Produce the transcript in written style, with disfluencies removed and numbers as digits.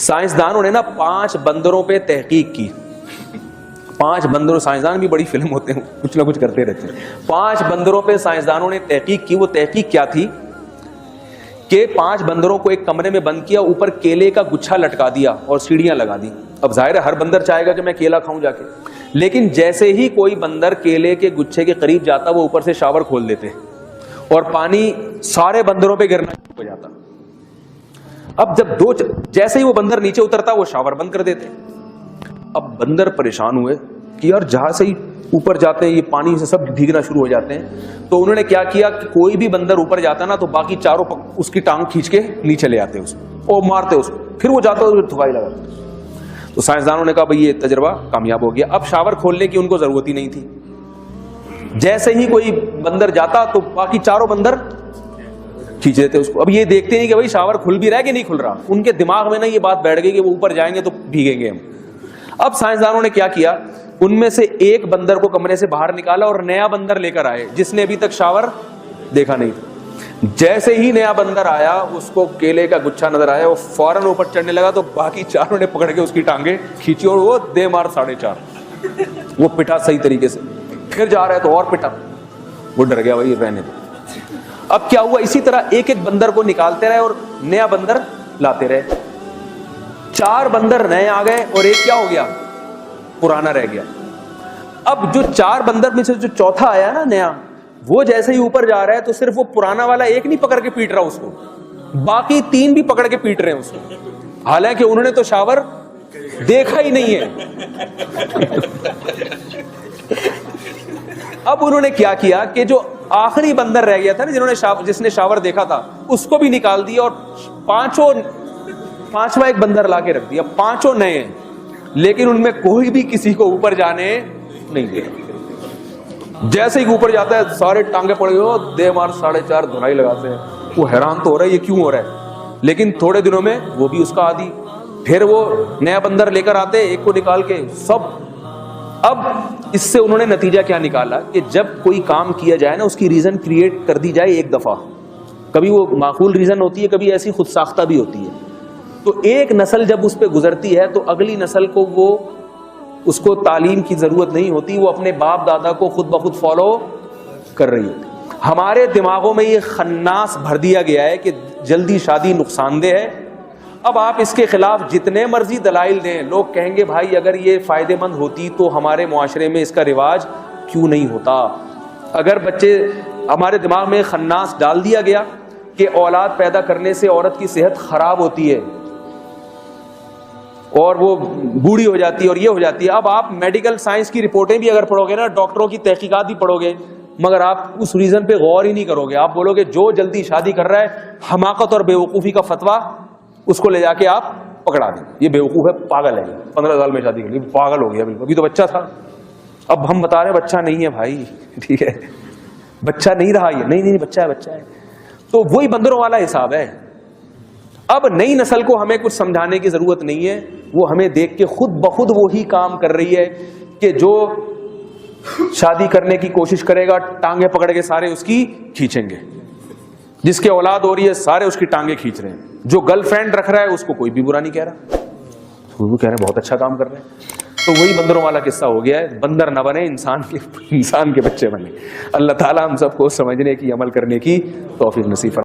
سائنسدانوں نے نا 5 بندروں پہ تحقیق کی. 5 بندروں, سائنسدان بھی بڑی فلم ہوتے ہیں, کچھ نہ کچھ کرتے رہتے ہیں. 5 بندروں پہ سائنسدانوں نے تحقیق کی. وہ تحقیق کیا تھی کہ 5 بندروں کو ایک کمرے میں بند کیا, اوپر کیلے کا گچھا لٹکا دیا اور سیڑھیاں لگا دی. اب ظاہر ہے ہر بندر چاہے گا کہ میں کیلا کھاؤں جا کے, لیکن جیسے ہی کوئی بندر کیلے کے گچھے کے قریب جاتا وہ اوپر سے شاور کھول دیتے اور پانی سارے بندروں پہ گرنا ہو جاتا. اب جب جیسے ہی وہ بندر نیچے اترتا وہ شاور بند کر دیتے. اب بندر پریشان ہوئے کہ یار جہاں سے ہی اوپر جاتے ہیں یہ پانی سے سب بھیگنا شروع ہو جاتے ہیں. تو انہوں نے کیا کیا کہ کوئی بھی بندر اوپر جاتا نا تو باقی چاروں اس کی ٹانگ کھینچ کے نیچے لے آتے اس کو اور مارتے اس کو, پھر وہ جاتا ہے تھکائی لگاتے. تو سائنسدانوں نے کہا بھائی یہ تجربہ کامیاب ہو گیا. اب شاور کھولنے کی ان کو ضرورت ہی نہیں تھی. جیسے ہی کوئی بندر جاتا تو باقی چاروں بندر کھینچ دیتے اس کو. اب یہ دیکھتے ہیں کہ بھائی شاور کھل بھی رہا ہے کہ نہیں کھل رہا. ان کے دماغ میں نا یہ بات بیٹھ گئی کہ وہ اوپر جائیں گے تو بھیگیں گے ہم. اب سائنسدانوں نے کیا کیا, ان میں سے ایک بندر کو کمرے سے باہر نکالا اور نیا بندر لے کر آئے جس نے ابھی تک شاور دیکھا نہیں تھا. جیسے ہی نیا بندر آیا اس کو کیلے کا گچھا نظر آیا, وہ فوراً اوپر چڑھنے لگا تو باقی چاروں نے پکڑ کے اس کی ٹانگیں کھینچی اور وہ دے مار 4.5. وہ پٹا صحیح طریقے سے, پھر جا رہا ہے تو اور پٹا. وہ ڈر گیا بھائی رہنے دو. اب کیا ہوا, اسی طرح ایک ایک بندر کو نکالتے رہے اور نیا بندر لاتے رہے. 4 بندر نئے آ گئے اور ایک کیا ہو گیا, پرانا رہ گیا. اب جو 4 بندر میں سے جو چوتھا آیا نا نیا, وہ جیسے ہی اوپر جا رہا ہے تو صرف وہ پرانا والا ایک نہیں پکڑ کے پیٹ رہا اس کو, باقی 3 بھی پکڑ کے پیٹ رہے ہیں اس کو, حالانکہ انہوں نے تو شاور دیکھا ہی نہیں ہے. اب انہوں نے کیا کیا کہ جو آخری بندر رہ گیا تھا نا جس نے شاور دیکھا تھا اس کو بھی نکال دیا اور پانچواں ایک بندر لا کے رکھ دیا. 5 نئے ہیں لیکن ان میں کوئی بھی کسی کو اوپر جانے نہیں دیا. جیسے ہی اوپر جاتا ہے سارے ٹانگیں پڑے ہوئے دے مار 4.5 دھنائی لگاتے ہیں. وہ حیران تو ہو رہا ہے یہ کیوں ہو رہا ہے, لیکن تھوڑے دنوں میں وہ بھی اس کا عادی. پھر وہ نیا بندر لے کر آتے ایک کو نکال کے سب. اب اس سے انہوں نے نتیجہ کیا نکالا کہ جب کوئی کام کیا جائے نا اس کی ریزن کریٹ کر دی جائے ایک دفعہ, کبھی وہ معقول ریزن ہوتی ہے کبھی ایسی خود ساختہ بھی ہوتی ہے. تو ایک نسل جب اس پہ گزرتی ہے تو اگلی نسل کو اس کو تعلیم کی ضرورت نہیں ہوتی, وہ اپنے باپ دادا کو خود بخود فالو کر رہی ہوتی. ہمارے دماغوں میں یہ خناس بھر دیا گیا ہے کہ جلدی شادی نقصان دہ ہے. اب آپ اس کے خلاف جتنے مرضی دلائل دیں, لوگ کہیں گے بھائی اگر یہ فائدے مند ہوتی تو ہمارے معاشرے میں اس کا رواج کیوں نہیں ہوتا. اگر ہمارے دماغ میں خناس ڈال دیا گیا کہ اولاد پیدا کرنے سے عورت کی صحت خراب ہوتی ہے اور وہ بوڑھی ہو جاتی ہے اور یہ ہو جاتی ہے. اب آپ میڈیکل سائنس کی رپورٹیں بھی اگر پڑھو گے نا, ڈاکٹروں کی تحقیقات بھی پڑھو گے, مگر آپ اس ریزن پہ غور ہی نہیں کرو گے. آپ بولو گے جو جلدی شادی کر رہا ہے حماقت اور بیوقوفی کا فتویٰ, اس کو لے جا کے آپ پکڑا دیں یہ بیوقوف ہے, پاگل ہے, 15 سال میں شادی کر لی, پاگل ہو گیا بالکل, ابھی تو بچہ تھا. اب ہم بتا رہے ہیں بچہ نہیں ہے بھائی, ٹھیک ہے بچہ نہیں رہا یہ, نہیں بچہ ہے. تو وہی بندروں والا حساب ہے. اب نئی نسل کو ہمیں کچھ سمجھانے کی ضرورت نہیں ہے, وہ ہمیں دیکھ کے خود بخود وہی کام کر رہی ہے کہ جو شادی کرنے کی کوشش کرے گا ٹانگیں پکڑ کے سارے اس کی کھینچیں گے, جس کے اولاد ہو رہی ہے سارے اس کی ٹانگیں کھینچ رہے ہیں, جو گرل فرینڈ رکھ رہا ہے اس کو کوئی بھی برا نہیں کہہ رہا, وہ کہہ رہے ہیں بہت اچھا کام کر رہے ہیں. تو وہی بندروں والا قصہ ہو گیا ہے. بندر نہ بنے, انسان کے بچے بنے. اللہ تعالیٰ ہم سب کو سمجھنے کی عمل کرنے کی توفیق نصیب فرمائے.